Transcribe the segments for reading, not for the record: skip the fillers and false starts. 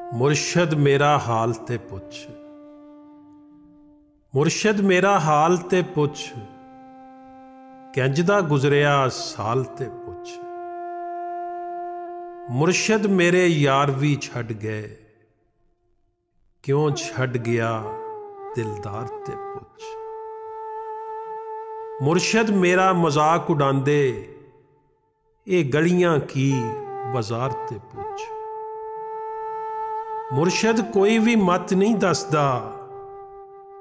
मुर्शद मेरा हाल ते पुछ, मुर्शद मेरा हाल ते पुछ, किंजदा गुजरिया साल ते पुछ। मुर्शद मेरे यार भी छड़ गए, क्यों छड़ गया दिलदार ते पुछ। मुर्शद मेरा मजाक उड़ांदे, ये गलियां की बाजार ते पुछ। मुर्शद कोई भी मत नहीं दसदा,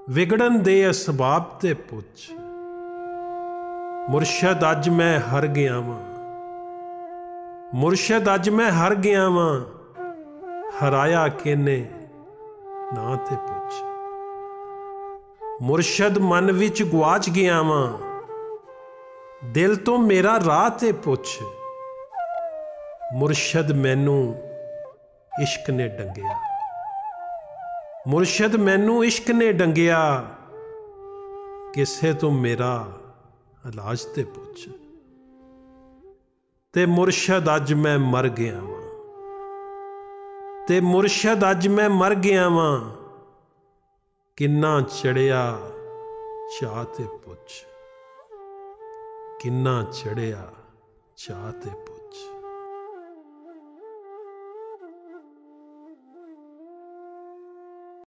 विगड़न दे असबाब ते पुछ। मुर्शद अज मैं हर गया वां, मुर्शद अज मैं हर गया वां, हराया किने ना ते पुछ। मुर्शद मन विच गुआच गया वां, दिल तो मेरा राह ते पुछ। मुर्शद मैनू इश्क ने डंगिया, मुर्शद मैनू इश्क ने डंगिया, किसे तो मेरा इलाज ते पुछ। ते मुर्शद अज मैं मर गया वां, ते मुर्शद अज मैं मर गया वां, किन्ना चढ़िया चाह ते पुछ, किन्ना चढ़िया चाह ते पुछ।